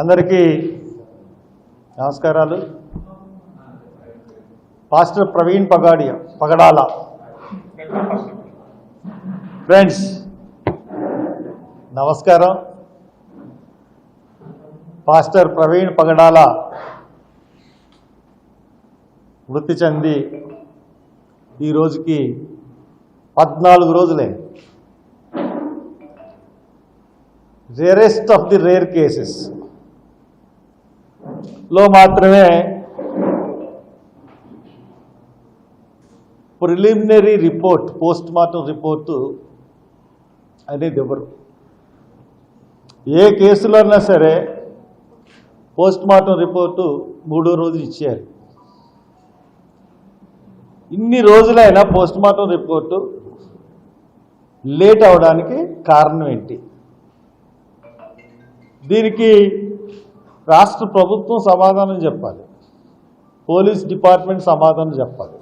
అందరికీ నమస్కారాలు. పాస్టర్ ప్రవీణ్ పగడాల ఫ్రెండ్స్ నమస్కారం. పాస్టర్ ప్రవీణ్ పగడాల మృతి చెంది ఈ రోజుకి 14 రోజులే. Rarest of the rare cases లో మాత్రమే preliminary report, post mortem report అనేది ఎవరు ఏ కేసులో అయినా సరే పోస్ట్ మార్టం రిపోర్టు 3వ రోజు ఇచ్చారు. ఇన్ని రోజులైనా పోస్ట్ మార్టం రిపోర్టు లేట్ అవడానికి కారణం ఏంటి? దీనికి రాష్ట్ర ప్రభుత్వం సమాధానం చెప్పాలి, పోలీస్ డిపార్ట్మెంట్ సమాధానం చెప్పాలి.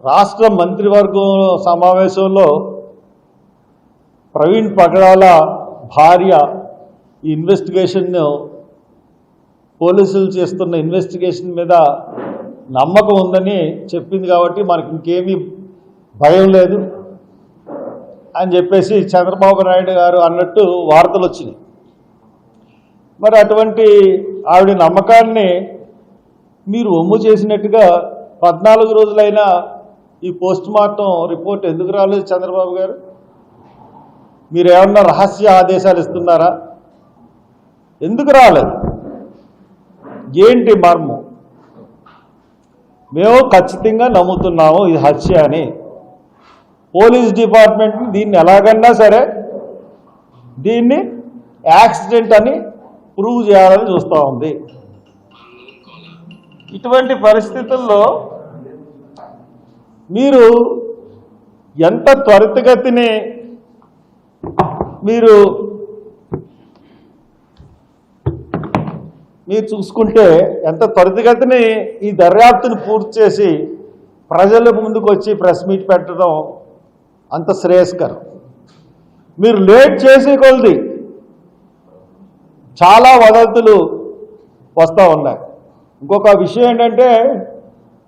రాష్ట్ర మంత్రివర్గం సమావేశంలో ప్రవీణ్ పగడాల భార్య ఈ ఇన్వెస్టిగేషన్, పోలీసులు చేస్తున్న ఇన్వెస్టిగేషన్ మీద నమ్మకం ఉందని చెప్పింది కాబట్టి మనకి ఇంకేమీ భయం లేదు అని చెప్పేసి చంద్రబాబు నాయుడు గారు అన్నట్టు వార్తలు వచ్చినాయి. మరి అటువంటి ఆవిడ నమ్మకాన్ని మీరు ఒమ్ము చేసినట్టుగా 14 రోజులైనా ఈ పోస్ట్ మార్టం రిపోర్ట్ ఎందుకు రాలేదు? చంద్రబాబు గారు మీరు ఏమన్నా రహస్య ఆదేశాలు ఇస్తున్నారా? ఎందుకు రాలేదు? ఏంటి మర్మం? మేము ఖచ్చితంగా నమ్ముతున్నాము ఇది హత్య అని. పోలీస్ డిపార్ట్మెంట్ దీన్ని ఎలాగన్నా సరే దీన్ని యాక్సిడెంట్ అని ప్రూవ్ చేయాలని చూస్తూ ఉంది. ఇటువంటి పరిస్థితుల్లో మీరు ఎంత త్వరితగతిని మీరు చూసుకుంటే, ఎంత త్వరితగతిని ఈ దర్యాప్తుని పూర్తి చేసి ప్రజల ముందుకు వచ్చి ప్రెస్ మీట్ పెట్టడం అంత శ్రేయస్కరం. మీరు లేట్ చేసే కొలది చాలా వదంతులు వస్తూ ఉన్నాయి. ఇంకొక విషయం ఏంటంటే,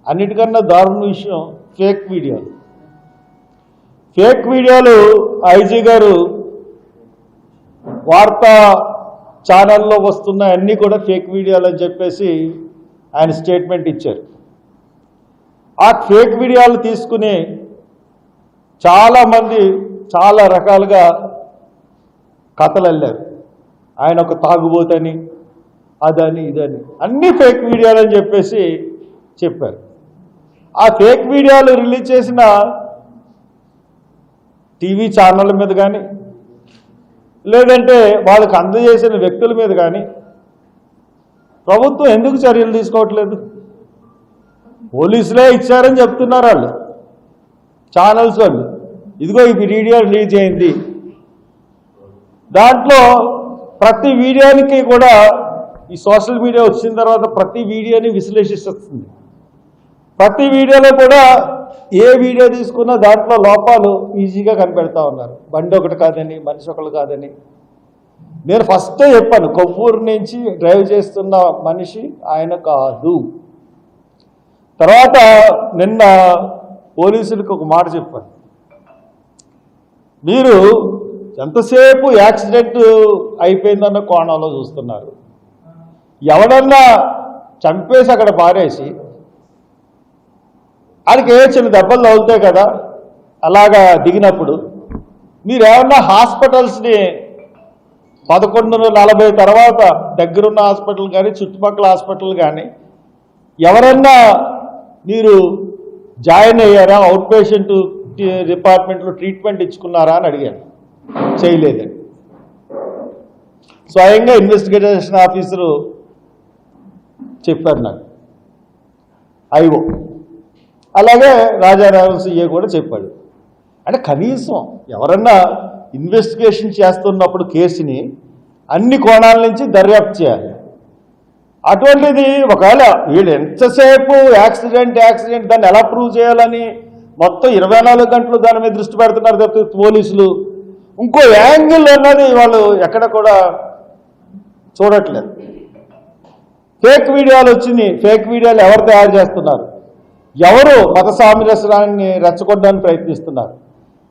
అన్నిటికన్నా దారుణ విషయం ఫేక్ వీడియోలు. ఫేక్ వీడియోలు ఐజీ గారు వార్తా ఛానల్లో వస్తున్న అన్నీ కూడా ఫేక్ వీడియోలు అని చెప్పేసి ఆయన స్టేట్మెంట్ ఇచ్చారు. ఆ ఫేక్ వీడియోలు తీసుకుని చాలామంది చాలా రకాలుగా కథలు అల్లారు. ఆయన ఒక తాగుబోతని, అదని ఇదని, అన్నీ ఫేక్ వీడియోలు అని చెప్పేసి చెప్పారు. ఆ ఫేక్ వీడియోలు రిలీజ్ చేసిన టీవీ ఛానళ్ళ మీద కానీ, లేదంటే వాళ్ళకి అందజేసిన వ్యక్తుల మీద కానీ ప్రభుత్వం ఎందుకు చర్యలు తీసుకోవట్లేదు? పోలీసులే ఇచ్చారని చెప్తున్నారు వాళ్ళు, ఛానల్స్ వాళ్ళు. ఇదిగో ఈ వీడియో రిలీజ్ అయింది, దాంట్లో ప్రతి వీడియోనికి కూడా ఈ సోషల్ మీడియా వచ్చిన తర్వాత ప్రతి వీడియోని విశ్లేషిస్తుంది. ప్రతి వీడియోలో కూడా ఏ వీడియో తీసుకున్నా దాంట్లో లోపాలు ఈజీగా కనిపెడతా ఉన్నారు. బండి ఒకటి కాదని, మనిషి ఒకళ్ళు కాదని. నేను ఫస్టే చెప్పాను, కొవ్వూరు నుంచి డ్రైవ్ చేస్తున్న మనిషి ఆయన కాదు. తర్వాత నిన్న పోలీసులకు ఒక మాట చెప్పాను, మీరు ఎంతసేపు యాక్సిడెంట్ అయిపోయిందన్న కోణంలో చూస్తున్నారు. ఎవడన్నా చంపేసి అక్కడ పారేసి ఆయనకి ఏ చిన్న దెబ్బలు తగులుతాయి కదా, అలాగా దిగినప్పుడు మీరేమన్నా హాస్పిటల్స్ని 11:40 తర్వాత దగ్గరున్న హాస్పిటల్ కానీ చుట్టుపక్కల హాస్పిటల్ కానీ ఎవరన్నా మీరు జాయిన్ అయ్యారా, అవుట్ పేషెంట్ డిపార్ట్మెంట్లో ట్రీట్మెంట్ ఇచ్చుకున్నారా అని అడిగాను. చేయలేదండి. స్వయంగా ఇన్వెస్టిగేషన్ ఆఫీసరు చెప్పారు నాకు, ఐఓ. అలాగే రాజారావు సీఏ కూడా చెప్పాడు. అంటే కనీసం ఎవరన్నా ఇన్వెస్టిగేషన్ చేస్తున్నప్పుడు కేసుని అన్ని కోణాల నుంచి దర్యాప్తు చేయాలి. అటువంటిది ఒకవేళ వీళ్ళు ఎంతసేపు యాక్సిడెంట్ దాన్ని ఎలా ప్రూవ్ చేయాలని మొత్తం 24 గంటలు దాని మీద దృష్టి పెడుతున్నారు తప్పితే పోలీసులు ఇంకో యాంగిల్ అన్నది వాళ్ళు ఎక్కడ కూడా చూడట్లేదు. ఫేక్ వీడియోలు వచ్చింది. ఫేక్ వీడియోలు ఎవరు తయారు చేస్తున్నారు, ఎవరు మత సామరస్యాన్ని రెచ్చగొట్టడానికి ప్రయత్నిస్తున్నారు,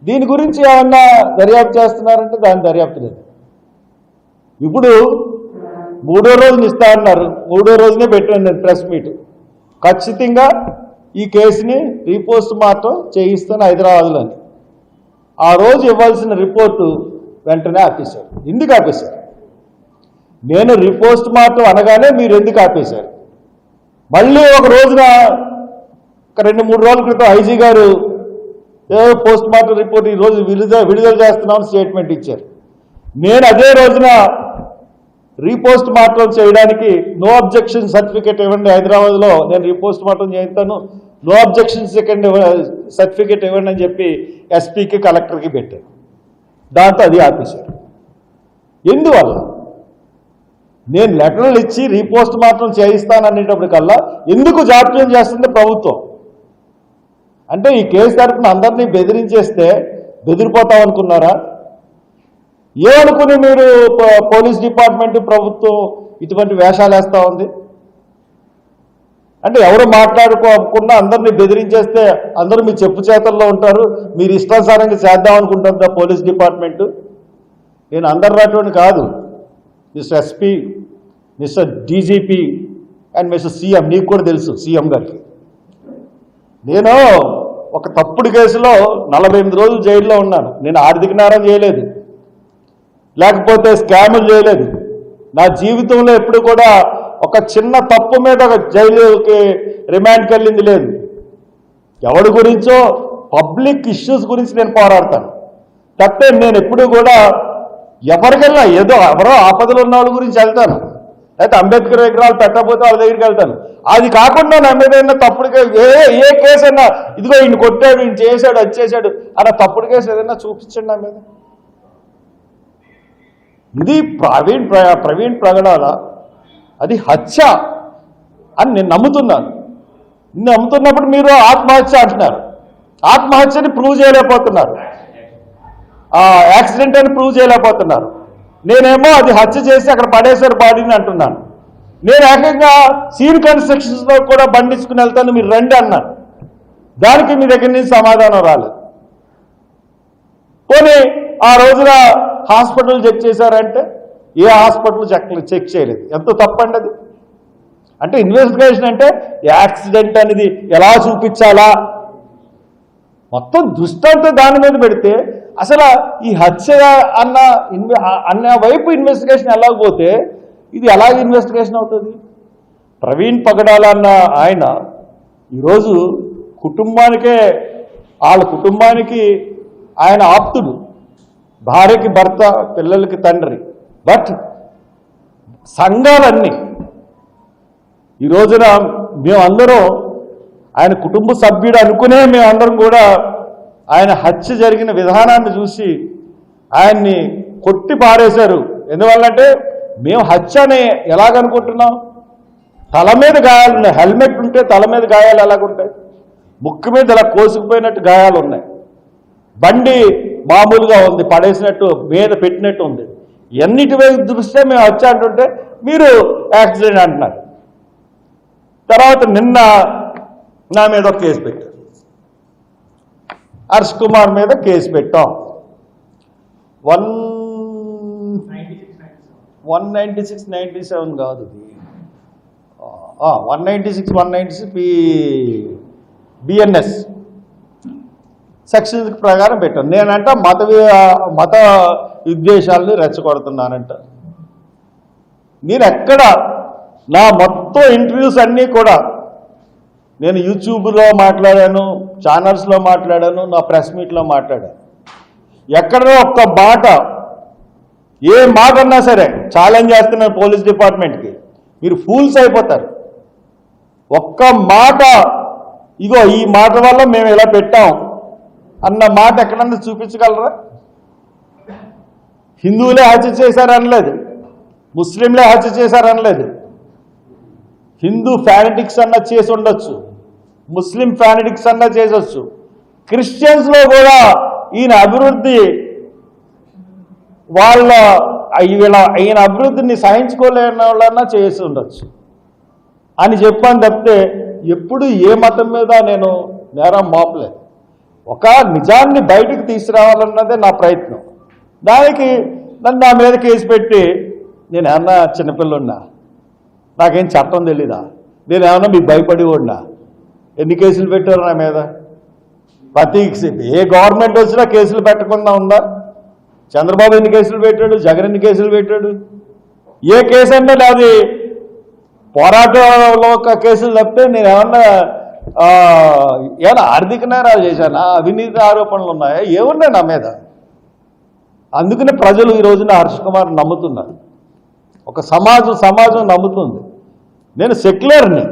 దీని గురించి ఏమన్నా దర్యాప్తు చేస్తున్నారంటే దాని దర్యాప్తు లేదు. ఇప్పుడు 3వ రోజున ఇస్తా అన్నారు, 3వ రోజునే పెట్టాను ప్రెస్ మీట్. ఖచ్చితంగా ఈ కేసుని రీపోస్ట్ మార్టం చేయిస్తాను హైదరాబాద్లోని. ఆ రోజు ఇవ్వాల్సిన రిపోర్టు వెంటనే ఆపేశారు. ఎందుకు ఆపేశారు? నేను రిపోస్ట్ మార్టం అనగానే మీరు ఎందుకు ఆపేశారు? మళ్ళీ ఒక రోజున 2-3 రోజుల క్రితం ఐజీ గారు ఏదో పోస్ట్ మార్టం రిపోర్ట్ ఈరోజు విడుదల చేస్తున్నామని స్టేట్మెంట్ ఇచ్చారు. నేను అదే రోజున రీపోస్ట్ మార్టం చేయడానికి నో అబ్జెక్షన్ సర్టిఫికేట్ ఇవ్వండి, హైదరాబాద్లో నేను రీపోస్ట్ మార్టం చేస్తాను, నో అబ్జెక్షన్ సర్టిఫికేట్ ఇవ్వండి అని చెప్పి ఎస్పీకి కలెక్టర్కి పెట్టారు. దాంతో అది ఆపేశారు. ఎందువల్ల? నేను లెటర్లు ఇచ్చి రీపోస్ట్ మార్టం చేయిస్తాననేటప్పటికల్లా ఎందుకు జాప్యం చేస్తుంది ప్రభుత్వం? అంటే ఈ కేసు తరఫున అందరినీ బెదిరించేస్తే బెదిరిపోతాం అనుకున్నారా? ఏమనుకుని మీరు పోలీస్ డిపార్ట్మెంట్ ప్రభుత్వం ఇటువంటి వేషాలు వేస్తూ ఉంది? అంటే ఎవరు మాట్లాడుకోకుండా అందరినీ బెదిరించేస్తే అందరూ మీ చెప్పు చేతల్లో ఉంటారు, మీరు ఇష్టానుసారంగా చేద్దాం అనుకుంటుందా పోలీస్ డిపార్ట్మెంటు? నేను అందరు రాటువంటి కాదు, mister SP, mister DGP and mister CM, నీకు కూడా తెలుసు సీఎం గారికి. నేను ఒక తప్పుడు కేసులో 48 రోజులు జైల్లో ఉన్నాను. నేను ఆర్థిక నేరం చేయలేదు, లేకపోతే స్కాములు చేయలేదు. నా జీవితంలో ఎప్పుడు కూడా ఒక చిన్న తప్పు మీద జైలుకి రిమాండ్కి వెళ్ళింది లేదు. ఎవరి గురించో పబ్లిక్ ఇష్యూస్ గురించి నేను పోరాడతాను తప్పే నేను ఎప్పుడు కూడా ఎవరికెళ్ళా ఏదో ఎవరో ఆపదలు ఉన్న వాళ్ళ గురించి వెళ్తాను, అయితే అంబేద్కర్ విగ్రహాలు పెట్టకపోతే వాళ్ళ దగ్గరికి వెళ్తాను. అది కాకుండా నా మీద అయినా తప్పుడు ఏ కేసు అయినా ఇదిగో ఈయన కొట్టాడు, ఈయన చేశాడు, అది చేశాడు అన్న తప్పుడు కేసు ఏదైనా చూపించండి నా మీద. ఇది ప్రవీణ్ ప్రగడాల అది హత్య అని నేను నమ్ముతున్నాను. నమ్ముతున్నప్పుడు మీరు ఆత్మహత్య అంటున్నారు. ఆత్మహత్యని ప్రూవ్ చేయలేకపోతున్నారు, యాక్సిడెంట్ అని ప్రూవ్ చేయలేకపోతున్నారు. నేనేమో అది హత్య చేసి అక్కడ పడేశారు బాడీని అంటున్నాను. నేను ఏకంగా సీన్ కన్స్ట్రక్షన్స్లో కూడా బండించుకుని వెళ్తాను, మీరు రండి అన్నాను. దానికి మీ దగ్గర నుంచి సమాధానం రాలేదు. పోనీ ఆ రోజున హాస్పిటల్ చెక్ చేశారంటే ఏ హాస్పిటల్ చెక్ చేయలేదు. ఎంతో తప్పండి అది. అంటే ఇన్వెస్టిగేషన్ అంటే యాక్సిడెంట్ అనేది ఎలా చూపించాలా మొత్తం దృష్టి అంతా దాని మీద పెడితే అసలు ఈ హత్య అన్న వైపు ఇన్వెస్టిగేషన్ ఎలాగపోతే ఇది ఎలాగ ఇన్వెస్టిగేషన్ అవుతుంది? ప్రవీణ్ పగడాల అన్న ఆయన ఈరోజు వాళ్ళ కుటుంబానికి ఆయన ఆప్తుడు, భార్యకి భర్త, పిల్లలకి తండ్రి. బట్ సంఘాలన్నీ ఈ రోజున మేమందరం ఆయన కుటుంబ సభ్యుడు అనుకునే మేమందరం కూడా ఆయన హత్య జరిగిన విధానాన్ని చూసి ఆయన్ని కొట్టి పారేశారు. ఎందువల్లంటే మేము హత్యని ఎలాగనుకుంటున్నాం? తల మీద గాయాలు ఉన్నాయి, హెల్మెట్ ఉంటే తల మీద గాయాలు ఎలాగుంటాయి? ముక్కు మీద ఇలా కోసుకుపోయినట్టు గాయాలు ఉన్నాయి. బండి మామూలుగా ఉంది, పడేసినట్టు మీద పెట్టినట్టు ఉంది. ఎన్నిటి వైపు దృష్ట్యా మేము హత్య అంటుంటే మీరు యాక్సిడెంట్ అంటున్నారు. తర్వాత నిన్న నా మీద ఒక కేసు పెట్టారు, హర్ష్ కుమార్ మీద కేసు పెట్టాం. 196-97 కాదు, 196 బిఎన్ఎస్ సెక్షన్స్ ప్రకారం పెట్టాను. నేనంట మత విద్వేషాలని రెచ్చగొడుతున్నానంట. నేను ఎక్కడ నా మొత్తం ఇంటర్వ్యూస్ అన్నీ కూడా నేను యూట్యూబ్లో మాట్లాడాను, ఛానల్స్లో మాట్లాడాను, నా ప్రెస్ మీట్లో మాట్లాడాను. ఎక్కడో ఒక్క మాట, ఏ మాట అన్నా సరే ఛాలెంజ్ చేస్తున్నాను పోలీస్ డిపార్ట్మెంట్కి, మీరు ఫూల్స్ అయిపోతారు. ఒక్క మాట ఇగో ఈ మాట వల్ల మేము ఇలా పెట్టాం అన్న మాట ఎక్కడన్నా చూపించగలరా? హిందువులే హత్య చేశారనలేదు, ముస్లింలే హత్య చేశారనలేదు. హిందూ ఫ్యానటిక్స్ అన్న చేసి ఉండొచ్చు, ముస్లిం ఫ్యానటిక్స్ అన్న చేసొచ్చు. క్రిస్టియన్స్లో కూడా ఈయన అభివృద్ధి వాళ్ళ ఈయన అభివృద్ధిని సహించుకోలేని వాళ్ళన్నా చేసి ఉండొచ్చు అని చెప్పాను తప్పితే ఎప్పుడు ఏ మతం మీద నేను నేరం మోపలేదు. ఒక నిజాన్ని బయటకు తీసుకురావాలన్నదే నా ప్రయత్నం. దానికి నన్ను నా మీద కేసు పెట్టి నేను ఏమన్నా చిన్నపిల్లున్నా, నాకేం చట్టం తెలీదా, నేను ఏమన్నా మీకు భయపడి ఉన్నా? ఎన్ని కేసులు పెట్టారు నా మీద? ప్రతి ఏ గవర్నమెంట్ వచ్చినా కేసులు పెట్టకుండా ఉందా? చంద్రబాబు ఎన్ని కేసులు పెట్టాడు, జగన్ ఎన్ని కేసులు పెట్టాడు? ఏ కేసు అంటే అది పోరాటంలో ఒక కేసులు తప్పితే నేను ఏమన్నా ఆర్థిక నేరాలు చేశానా, అవినీతి ఆరోపణలు ఉన్నాయా, ఏమున్నాయి నా మీద? అందుకనే ప్రజలు ఈ రోజున హర్ష కుమార్ నమ్ముతున్నారు. ఒక సమాజం నమ్ముతుంది. నేను సెక్యులర్ని,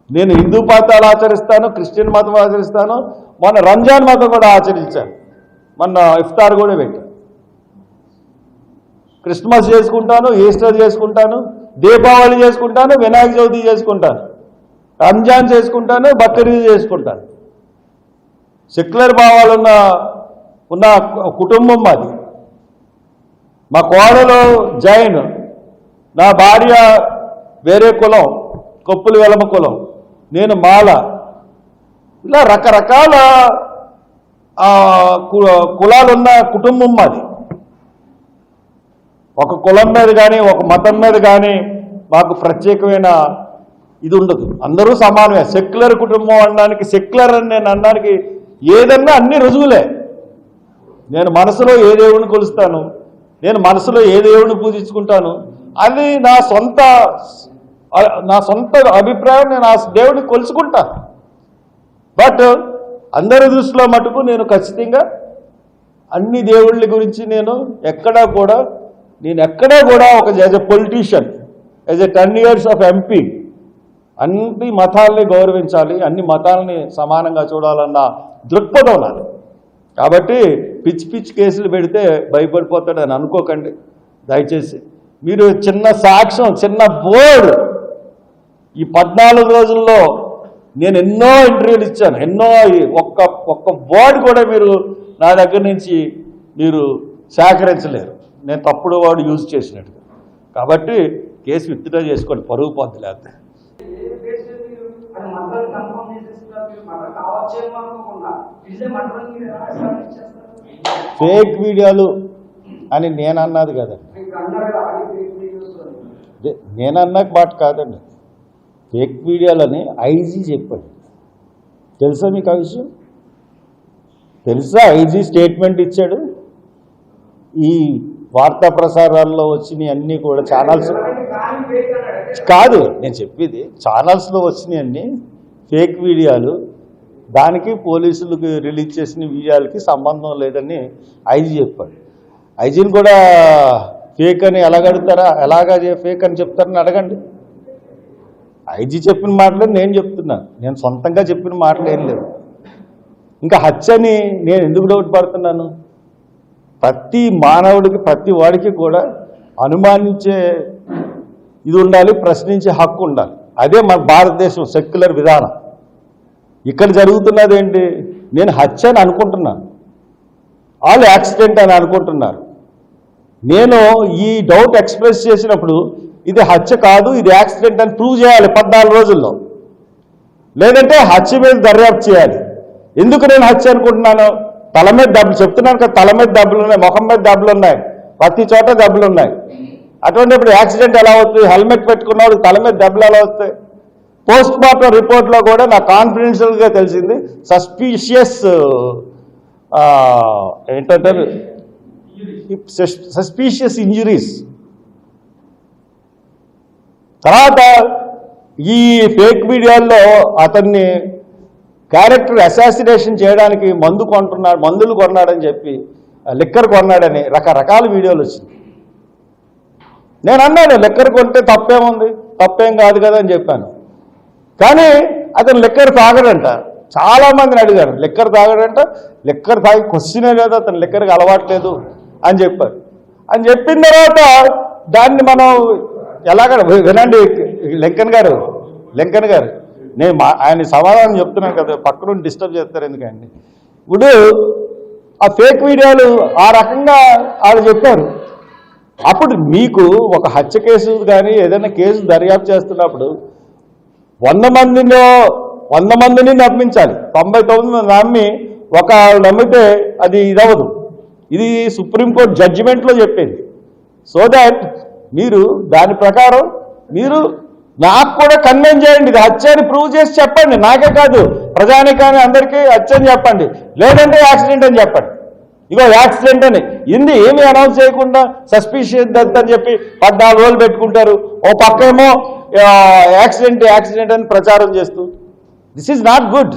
నేను హిందూ మతాలు ఆచరిస్తాను, క్రిస్టియన్ మతం ఆచరిస్తాను, మొన్న రంజాన్ మతం కూడా ఆచరించాను, మొన్న ఇఫ్తార్ కూడా పెట్టాను. క్రిస్మస్ చేసుకుంటాను, ఈస్టర్ చేసుకుంటాను, దీపావళి చేసుకుంటాను, వినాయక చవితి చేసుకుంటాను, రంజాన్ చేసుకుంటాను, బక్రీద్ చేసుకుంటాను. సెక్యులర్ భావాలు ఉన్న కుటుంబం మాది. మా కోడలు జైన్, నా భార్య వేరే కులం, కొప్పులు వెలమ కులం, నేను మాల. ఇలా రకరకాల కులాలున్న కుటుంబం మాది. ఒక కులం మీద కానీ ఒక మతం మీద కానీ మాకు ప్రత్యేకమైన ఇది ఉండదు. అందరూ సమానమే. సెక్యులర్ కుటుంబం అనడానికి, సెక్యులర్ అని నేను అనడానికి ఏదన్నా అన్ని రుజువులే. నేను మనసులో ఏ దేవుడిని కొలుస్తాను, నేను మనసులో ఏ దేవుడిని పూజించుకుంటాను, అది నా సొంత అభిప్రాయం. నేను ఆ దేవుడిని కొలుసుకుంటాను. బట్ అందరి దృష్టిలో మటుకు నేను ఖచ్చితంగా అన్ని దేవుళ్ళ గురించి నేను ఎక్కడా కూడా ఒక as a politician, as a 10 years of MP అన్ని మతాలని గౌరవించాలి, అన్ని మతాలని సమానంగా చూడాలన్న దృక్పథం నాది. కాబట్టి పిచ్చి కేసులు పెడితే భయపడిపోతాడని అనుకోకండి దయచేసి. మీరు చిన్న సాక్ష్యం, చిన్న బోర్డు, ఈ 14 రోజుల్లో నేను ఎన్నో ఇంటర్వ్యూలు ఇచ్చాను, ఒక్క వర్డ్ కూడా మీరు నా దగ్గర నుంచి మీరు సేకరించలేరు, నేను తప్పుడు వర్డ్ యూజ్ చేసినట్టుగా. కాబట్టి కేసు విత్డ్రా చేసుకోండి, పరుగు పోద్ది. లేకపోతే ఫేక్ వీడియోలు అని నేను అన్నది కదా, నేనన్నా మాట కాదండి. ఫేక్ వీడియోలని ఐజీ చెప్పాడు. తెలుసా మీకు ఆ విషయం? తెలుసా? ఐజీ స్టేట్మెంట్ ఇచ్చాడు. ఈ వార్తా ప్రసారాల్లో వచ్చినాయి అన్నీ కూడా ఛానల్స్ కాదు, నేను చెప్పేది ఛానల్స్లో వచ్చినాయి అన్నీ ఫేక్ వీడియోలు. దానికి పోలీసులకు రిలీజ్ చేసిన వీడియోలకి సంబంధం లేదని ఐజీ చెప్పాడు. ఐజీని కూడా ఫేక్ అని ఎలాగా ఫేక్ అని చెప్తారని అడగండి. ఐజీ చెప్పిన మాటలు నేను చెప్తున్నాను, నేను సొంతంగా చెప్పిన మాటలు ఏం లేవు. ఇంకా హత్యని నేను ఎందుకు డౌట్ పడుతున్నాను? ప్రతి మానవుడికి, ప్రతి వాడికి కూడా అనుమానించే ఇది ఉండాలి, ప్రశ్నించే హక్కు ఉండాలి. అదే మన భారతదేశం సెక్యులర్ విధానం. ఇక్కడ జరుగుతున్నది ఏంటి? నేను హత్య అని అనుకుంటున్నాను, వాళ్ళు యాక్సిడెంట్ అని అనుకుంటున్నారు. నేను ఈ డౌట్ ఎక్స్ప్రెస్ చేసినప్పుడు ఇది హత్య కాదు, ఇది యాక్సిడెంట్ అని ప్రూవ్ చేయాలి 14 రోజుల్లో. లేదంటే హత్య మీద దర్యాప్తు చేయాలి. ఎందుకు నేను హత్య అనుకుంటున్నాను? తల మీద దెబ్బలు, చెప్తున్నాను కదా, తల మీద దెబ్బలు ఉన్నాయి, ముఖం మీద దెబ్బలు ఉన్నాయి, ప్రతి చోట దెబ్బలు ఉన్నాయి. అటువంటిప్పుడు యాక్సిడెంట్ ఎలా అవుతుంది? హెల్మెట్ పెట్టుకున్నవాడు తల మీద దెబ్బలు ఎలా వస్తాయి? పోస్ట్ మార్టం రిపోర్ట్లో కూడా నాకు కాన్ఫిడెన్షియల్గా తెలిసింది సస్పీషియస్ ఏంటంటారు, సస్పీషియస్ ఇంజురీస్. తర్వాత ఈ ఫేక్ మీడియాల్లో అతన్ని క్యారెక్టర్ అసాసినేషన్ చేయడానికి మందులు కొన్నాడని చెప్పి, లిక్కర్ కొన్నాడని రకరకాల వీడియోలు వచ్చింది. నేను అన్నాను లిక్కర్ కొంటే తప్పేముంది, తప్పేం కాదు కదా అని చెప్పాను. కానీ అతను లిక్కర్ తాగడంట. చాలామందిని అడిగారు లిక్కర్ తాగడంట, లిక్కర్ తాగి క్వశ్చనే లేదు, అతను లిక్కర్కి అలవాట్లేదు అని చెప్పారు. అని చెప్పిన తర్వాత దాన్ని మనం ఎలాగ వినండి. లింకన్ గారు నేను ఆయన సమాధానం చెప్తున్నాను కదా, పక్కన డిస్టర్బ్ చేస్తారు ఎందుకండి. ఇప్పుడు ఆ ఫేక్ వీడియోలు ఆ రకంగా వాళ్ళు చెప్పారు. అప్పుడు మీకు ఒక హత్య కేసు కానీ ఏదైనా కేసు దర్యాప్తు చేస్తున్నప్పుడు 100 మందిని నమ్మించాలి. 99 మంది నమ్మి ఒక నమ్మితే అది ఇదవదు. ఇది సుప్రీంకోర్టు జడ్జిమెంట్లో చెప్పింది. సో దాట్ మీరు దాని ప్రకారం మీరు నాకు కూడా కన్వెన్స్ చేయండి, ఇది హత్య అని ప్రూవ్ చేసి చెప్పండి. నాకే కాదు, ప్రజానికాన్ని అందరికీ హత్య అని చెప్పండి, లేదంటే యాక్సిడెంట్ అని చెప్పండి. ఇగో యాక్సిడెంట్ అని ఇంది ఏమీ అనౌన్స్ చేయకుండా సస్పిషియస్ డెత్ అని చెప్పి 14 రోజులు పెట్టుకుంటారు. ఓ పక్కేమో యాక్సిడెంట్ అని ప్రచారం చేస్తూ, this is not good.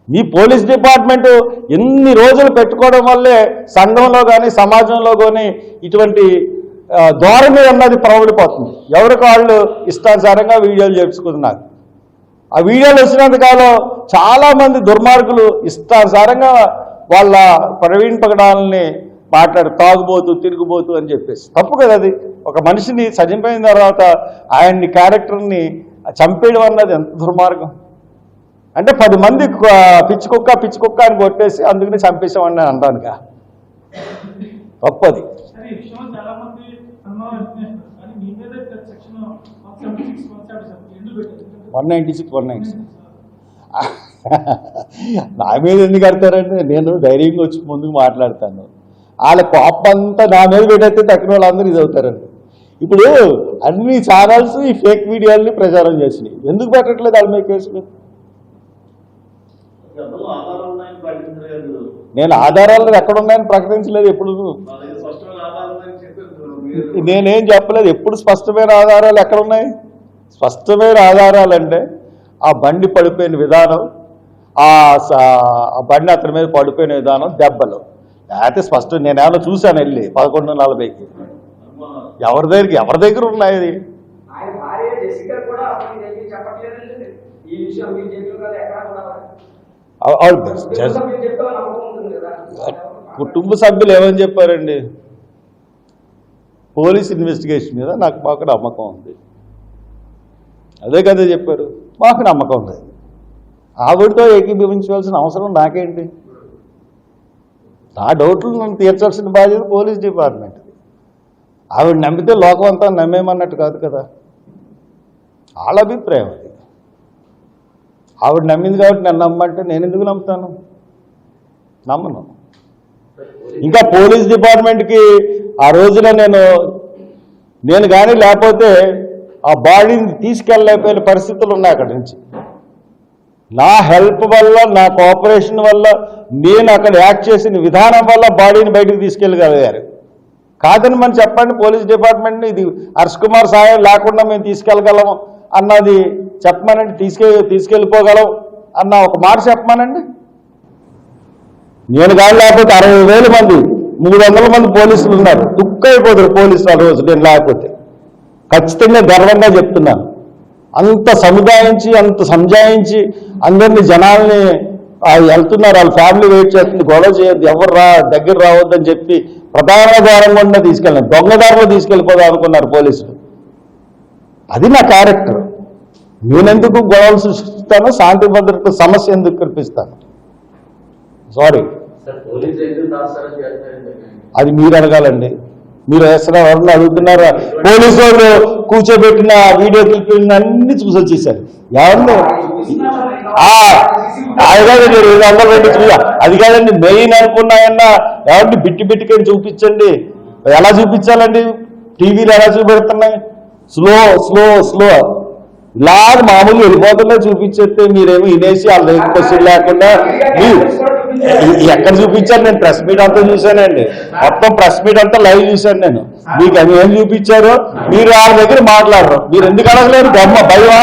Me police department ఎన్ని రోజులు పెట్టుకోవడం వల్లే సంఘంలో కానీ సమాజంలో కానీ ఇటువంటి ధోరణి అన్నది ప్రబలిపోతుంది. ఎవరికి వాళ్ళు ఇష్టానుసారంగా వీడియోలు చేసుకుంటున్నారు. ఆ వీడియోలు వచ్చినంత కాలం చాలామంది దుర్మార్గులు ఇష్టానుసారంగా వాళ్ళ ప్రవీణ్ పగడాలని తాగుబోతు తిరుగుబోతు అని చెప్పేసి. తప్పు కదా అది. ఒక మనిషిని చనిపోయిన తర్వాత ఆయన్ని క్యారెక్టర్ని చంపేయడం అన్నది ఎంత దుర్మార్గం. అంటే 10 మంది పిచ్చుకుక్క అని కొట్టేసి అందుకని చంపేసామని అంటానుగా, తప్పది. 196 నా మీద ఎందుకు కడతారంటే నేను ధైర్యంగా వచ్చి ముందుకు మాట్లాడతాను. వాళ్ళ కోపం అంతా నా మీద పెట్టేస్తే తక్కిన వాళ్ళందరూ ఇది అవుతారండి. ఇప్పుడు అన్ని ఛానల్స్ ఈ ఫేక్ వీడియోల్ని ప్రచారం చేసినాయి. ఎందుకు పెట్టట్లేదు వాళ్ళ మీద కేసులు? నేను ఆధారాలు ఎక్కడున్నాయని ప్రకటించలేదు ఎప్పుడు. నేనేం చెప్పలేదు. ఎప్పుడు స్పష్టమైన ఆధారాలు ఎక్కడున్నాయి? స్పష్టమైన ఆధారాలు అంటే ఆ బండి పడిపోయిన విధానం, ఆ బండి అతని మీద పడిపోయిన విధానం, దెబ్బలు. అయితే స్పష్టం నేనేమన్నా చూశాను వెళ్ళి 11:40కి. ఎవరి దగ్గర ఉన్నాయి? కుటుంబ సభ్యులు ఏమని చెప్పారండి? పోలీస్ ఇన్వెస్టిగేషన్ మీద మాకు నమ్మకం ఉంది, అదే కదా చెప్పారు. మాకు నమ్మకం ఉంది. ఆవిడతో ఏకీభవించవలసిన అవసరం నాకేంటి? నా డౌట్లు నన్ను తీర్చాల్సిన బాధ్యత పోలీస్ డిపార్ట్మెంట్. ఆవిడ నమ్మితే లోకం అంతా నమ్మేమన్నట్టు కాదు కదా. వాళ్ళ అభిప్రాయం అది. ఆవిడ నమ్మింది కాబట్టి నన్ను నమ్మంటే నేను ఎందుకు నమ్ముతాను? నమ్మను. ఇంకా పోలీస్ డిపార్ట్మెంట్కి ఆ రోజున నేను కానీ లేకపోతే ఆ బాడీని తీసుకెళ్ళలేకపోయిన పరిస్థితులు ఉన్నాయి. అక్కడి నుంచి నా హెల్ప్ వల్ల, నా కోఆపరేషన్ వల్ల, నేను అక్కడ యాక్ట్ చేసిన విధానం వల్ల బాడీని బయటకు తీసుకెళ్ళగలిగారు. కాదని మనం చెప్పండి పోలీస్ డిపార్ట్మెంట్ని, ఇది హర్ష్ కుమార్ సాయం లేకుండా మేము తీసుకెళ్ళగలం అన్నది చెప్పమానండి. తీసుకెళ్ళిపోగలం అన్న ఒక మాట చెప్పమానండి. నేను కానీ లేకపోతే 60,000 మంది 300 మంది పోలీసులు ఉన్నారు. దుఃఖైపోతారు పోలీసులు ఆ రోజు నేను లేకపోతే. ఖచ్చితంగా గర్వంగా చెప్తున్నాను. అంత సముదాయించి, అంత సంజాయించి అందరినీ జనాల్ని వెళ్తున్నారు, వాళ్ళ ఫ్యామిలీ వెయిట్ చేస్తుంది, గొడవ చేయొద్దు, ఎవరు దగ్గర రావద్దని చెప్పి ప్రధాన ద్వారం కూడా తీసుకెళ్ళాను. దొంగదారిలో తీసుకెళ్ళిపోదాం అనుకున్నారు పోలీసులు. అది నా క్యారెక్టర్. నేనెందుకు గొడవలు సృష్టిస్తాను? శాంతి భద్రత సమస్య ఎందుకు కల్పిస్తాను? సారీ, అది మీరు అడగాలండి. మీరు ఎవరన్నా అడుగుతున్నారా? పోలీసు వాళ్ళు కూర్చోబెట్టిన వీడియో క్లిప్పింగ్ అన్ని చూసి వచ్చేసారు. ఎవరిని అది కాదండి మెయిన్ అనుకున్నాయన్నా ఎవరిని బిట్టుకని చూపించండి. ఎలా చూపించాలండి? టీవీలు ఎలా చూపెడుతున్నాయి? స్లో ఇలా మామూలుగా వెళ్ళిపోతున్నా చూపించేస్తే మీరేమో వినేసి వాళ్ళ దగ్గర క్వశ్చన్ లేకుండా ఎక్కడ చూపించారు? నేను ప్రెస్ మీట్ అంతా చూశానండి. మొత్తం ప్రెస్ మీట్ అంతా లైవ్ చూశాను నేను. మీకు అది ఏం చూపించారో మీరు వాళ్ళ దగ్గర మాట్లాడరు. మీరు ఎందుకు అడగలేరు? గమ్మ భయమా?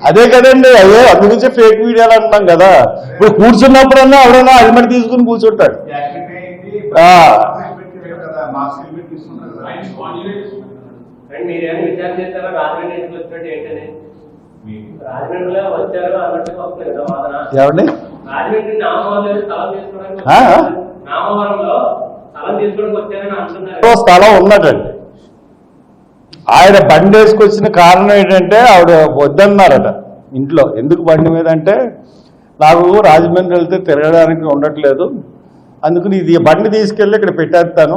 అదే కదండి. అదే అందుకే ఫేక్ వీడియోలు అంటున్నాం కదా. ఇప్పుడు కూర్చున్నప్పుడన్నా ఎవడన్నా హెల్మెట్ తీసుకుని కూర్చుంటాడు. ఏమండి స్థలం ఉన్నదండి. ఆయన బండి వేసుకొచ్చిన కారణం ఏంటంటే ఆవిడ వద్దన్నారట ఇంట్లో. ఎందుకు బండి మీద అంటే నాకు రాజమండ్రి వెళ్తే తిరగడానికి ఉండట్లేదు, అందుకని ఇది బండి తీసుకెళ్ళి ఇక్కడ పెట్టేస్తాను,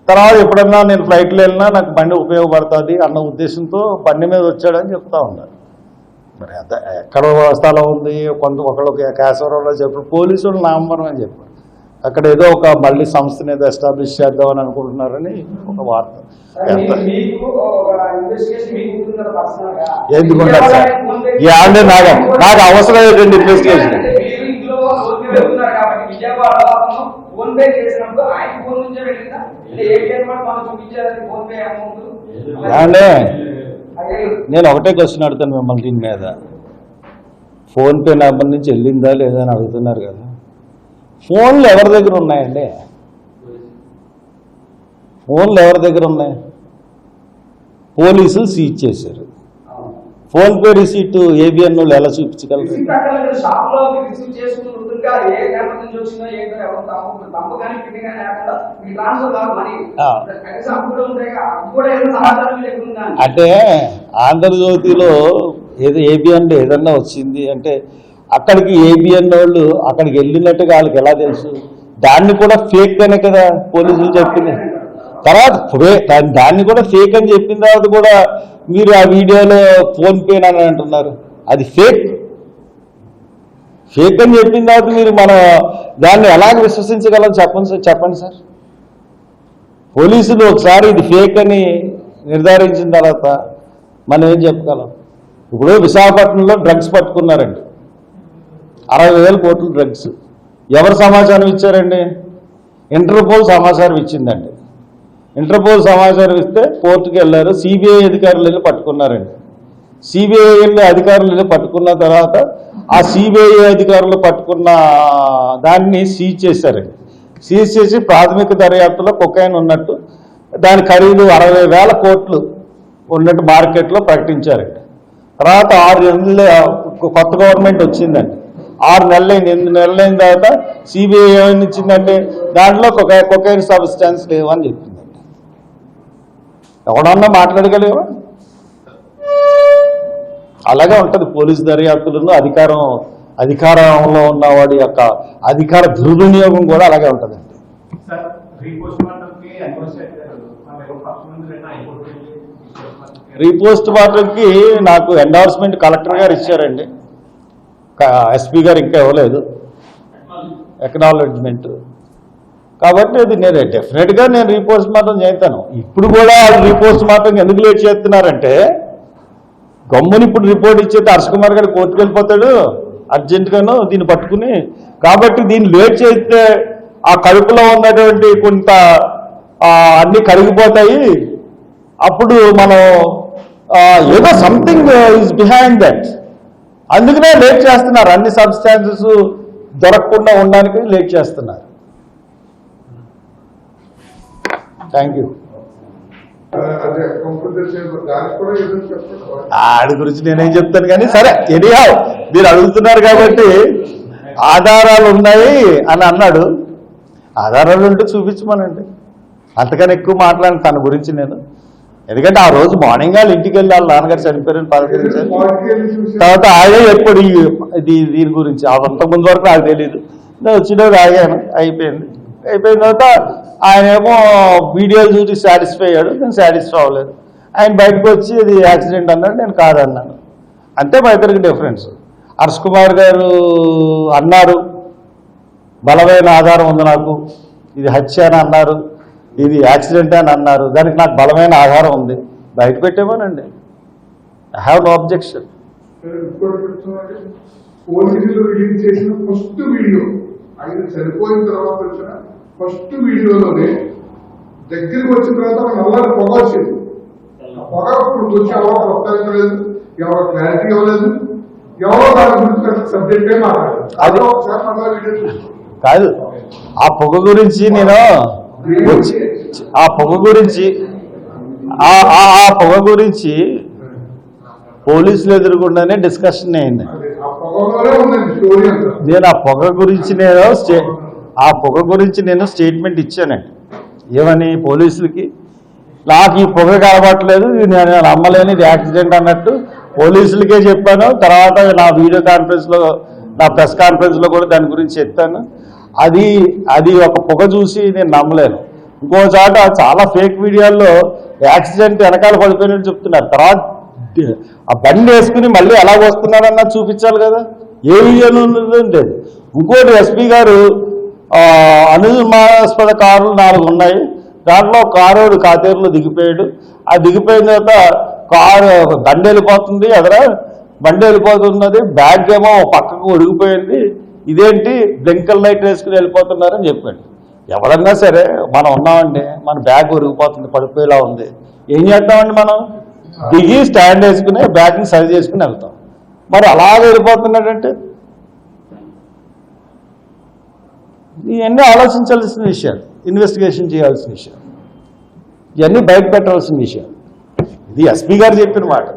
తర్వాత ఎప్పుడన్నా నేను ఫ్లైట్లో వెళ్ళినా నాకు బండి ఉపయోగపడుతుంది అన్న ఉద్దేశంతో బండి మీద వచ్చాడని చెప్తా ఉన్నారు. మరి అంత ఎక్కడ స్థలం ఉంది, ఒకళ్ళు కేశవరావులో చెప్పారు, పోలీసు వాళ్ళు నామరం అని చెప్పారు. అక్కడ ఏదో ఒక మళ్ళీ సంస్థని ఏదో ఎస్టాబ్లిష్ చేద్దామని అనుకుంటున్నారని ఒక వార్త. ఎందుకుంటారు సార్ అంటే నాకు అవసరం ఏంటండి ఇన్వెస్టిగేషన్? అంటే నేను ఒకటే క్వశ్చన్ అడుగుతాను మిమ్మల్ని దీని మీద. ఫోన్పే నెంబర్ నుంచి వెళ్ళిందా లేదా అని అడుగుతున్నారు కదా. ఫోన్లు ఎవరి దగ్గర ఉన్నాయండి? ఫోన్లు ఎవరి దగ్గర ఉన్నాయి? పోలీసులు సీజ్ చేశారు. ఫోన్పే రిసీట్ ఏబిఎన్ వాళ్ళు ఎలా చూపించగలరు? అంటే ఆంధ్రజ్యోతిలో ఏదో ఏబిఎన్ ఏదన్నా వచ్చింది అంటే అక్కడికి ఏబిఎన్ వాళ్ళు అక్కడికి వెళ్ళినట్టుగా వాళ్ళకి ఎలా తెలుసు? దాన్ని కూడా ఫేక్ అనే కదా పోలీసులు చెప్పింది. తర్వాత దాన్ని కూడా ఫేక్ అని చెప్పిన తర్వాత కూడా మీరు ఆ వీడియోలో ఫోన్పే అని అంటున్నారు, అది ఫేక్ అని చెప్పిన తర్వాత మీరు దాన్ని ఎలాగ విశ్వసించగలం చెప్పండి సార్. పోలీసులు ఒకసారి ఇది ఫేక్ అని నిర్ధారించిన తర్వాత మనం ఏం చెప్పగలం? ఇప్పుడు విశాఖపట్నంలో డ్రగ్స్ పట్టుకున్నారండి, 60,000 కోట్ల డ్రగ్స్. ఎవరు సమాచారం ఇచ్చారండి? ఇంటర్పోల్ సమాచారం ఇచ్చిందండి. ఇంటర్పోల్ సమాచారం ఇస్తే కోర్టుకు వెళ్ళారు, సిబిఐ అధికారులు వెళ్ళి పట్టుకున్నారండి. సిబిఐ అధికారులు వెళ్ళి పట్టుకున్న తర్వాత ఆ సిబిఐ అధికారులు పట్టుకున్న దాన్ని సీజ్ చేశారండి. సీజ్ చేసి ప్రాథమిక దర్యాప్తులో కొకైన్ ఉన్నట్టు దాని ఖరీదు 60,000 కోట్లు ఉన్నట్టు మార్కెట్లో ప్రకటించారండి. తర్వాత 6 నెలలు కొత్త గవర్నమెంట్ వచ్చిందండి. 6 నెలలైంది. 8 నెలలైన తర్వాత సిబిఐ ఏమైనా ఇచ్చిందంటే దాంట్లో కొకైన్ సబ్స్టాన్స్ లేవు అని చెప్పిందండి. ఎవడన్నా మాట్లాడగలేవా? అలాగే ఉంటుంది పోలీసు దర్యాప్తులను. అధికారంలో ఉన్నవాడి యొక్క అధికార దుర్వినియోగం కూడా అలాగే ఉంటుందండి. రీపోస్ట్ మార్టంకి నాకు ఎండార్స్మెంట్ కలెక్టర్ గారు ఇచ్చారండి, ఎస్పీ గారు ఇంకా ఇవ్వలేదు ఎక్నాలెడ్జ్మెంట్. కాబట్టి అది నేను డెఫినెట్గా రీపోస్ట్ మార్టం చేస్తాను. ఇప్పుడు కూడా రీపోస్ట్ మార్టం ఎందుకు లేట్ చేస్తున్నారంటే గమ్ముని ఇప్పుడు రిపోర్ట్ ఇచ్చేస్తే హర్ష్ కుమార్ గారు కోర్టుకు వెళ్ళిపోతాడు అర్జెంటుగాను దీన్ని పట్టుకుని. కాబట్టి దీన్ని లేట్ చేస్తే ఆ కడుపులో ఉన్నటువంటి కొంత అన్నీ కరిగిపోతాయి. అప్పుడు మనం ఏదో సంథింగ్ ఈజ్ బిహైండ్ దట్, అందుకనే లేట్ చేస్తున్నారు. అన్ని సబ్స్టాన్సెస్ దొరకకుండా ఉండడానికి లేట్ చేస్తున్నారు. Thank you. ఆడి గురించి నేనేం చెప్తాను కానీ సరే, ఎనీహౌ మీరు అడుగుతున్నారు కాబట్టి ఆధారాలు ఉన్నాయి అని అన్నాడు. ఆధారాలు ఉంటే చూపించమనండి, అంతకని ఎక్కువ మాట్లాడిన తన గురించి నేను. ఎందుకంటే ఆ రోజు మార్నింగ్ వాళ్ళు ఇంటికి వెళ్ళి వాళ్ళ నాన్నగారు చనిపోయారని పలకరించారు. తర్వాత ఆయన ఎప్పుడు దీని గురించి అంతకుముందు వరకు నాకు తెలియదు. నేను వచ్చిన ఆగాను, అయిపోయిన తర్వాత ఆయన ఏమో వీడియోలు చూసి సాటిస్ఫై అయ్యాడు, నేను సాటిస్ఫై అవ్వలేదు. ఆయన బయటకు వచ్చి ఇది యాక్సిడెంట్ అన్నాడు, నేను కాదన్నాను. అంతే మా ఇద్దరికి డిఫరెన్స్. హర్ష్ కుమార్ గారు అన్నారు బలమైన ఆధారం ఉంది నాకు, ఇది హత్య అని అన్నారు, ఇది యాక్సిడెంట్ అని అన్నారు, దానికి నాకు బలమైన ఆధారం ఉంది, బయట పెట్టేమోనండి. I have no objection. ఆయన చనిపోయిన తర్వాత వచ్చిన ఫస్ట్ వీడియోలోనే దగ్గరికి వచ్చిన తర్వాత నల్లని పొగ వచ్చింది. ఆ పొగ ఇప్పుడు వచ్చి ఎవరో ప్రస్తావించలేదు, ఎవరో క్లారిటీ ఇవ్వలేదు, ఎవరో దాని గురించి సబ్జెక్టే మాట్లాడారు. అది ఒకసారి మళ్ళా వీడియో చూస్తాం కాదు. ఆ పొగ గురించి నేను ఆ పొగ గురించి పోలీసులు ఎదురుకుండానే డిస్కషన్ అయింది. నేను ఆ పొగ గురించి నేను స్టేట్మెంట్ ఇచ్చానండి. ఏమని? పోలీసులకి నాకు ఈ పొగ కనబట్టలేదు, ఇది నేను నమ్మలేని, ఇది యాక్సిడెంట్ అన్నట్టు పోలీసులకే చెప్పాను. తర్వాత నా వీడియో కాన్ఫరెన్స్లో, నా ప్రెస్ కాన్ఫరెన్స్లో కూడా దాని గురించి చెప్పాను. అది ఒక పొగ చూసి నేను నమ్మలేను. ఇంకో చోట చాలా ఫేక్ వీడియోల్లో యాక్సిడెంట్ వెనకాల పడిపోయినట్టు చెప్తున్నారు. తర్వాత ఆ బండి వేసుకుని మళ్ళీ ఎలా వస్తున్నారన్నా చూపించాలి కదా, ఏ వీడియోలో లేదు. ఇంకోటి ఎస్పీ గారు అనుమానాస్పద కార్లు 4 ఉన్నాయి, దాంట్లో కారోడు కాతేరులో దిగిపోయాడు. ఆ దిగిపోయిన తర్వాత కారు బండి వెళ్ళిపోతుంది, ఎదరా బండి వెళ్ళిపోతున్నది, బ్యాగ్ ఏమో పక్కకు ఒడిగిపోయింది, ఇదేంటి బ్లింకర్ లైట్ వేసుకుని వెళ్ళిపోతున్నారని చెప్పాడు. ఎవరన్నా సరే మనం ఉన్నామండి, మన బ్యాగ్ ఒరిగిపోతుంది, పడిపోయేలా ఉంది, ఏం చేద్దామండి, మనం దిగి స్టాండ్ వేసుకుని బ్యాగ్ని సరి చేసుకుని వెళ్తాం. మరి అలాగే వెళ్ళిపోతున్నాడంటే ఇవన్నీ ఆలోచించాల్సిన విషయాలు, ఇన్వెస్టిగేషన్ చేయాల్సిన విషయాలు, ఇవన్నీ బయట పెట్టాల్సిన విషయాలు. ఇది ఎస్పీ గారు చెప్పిన మాట.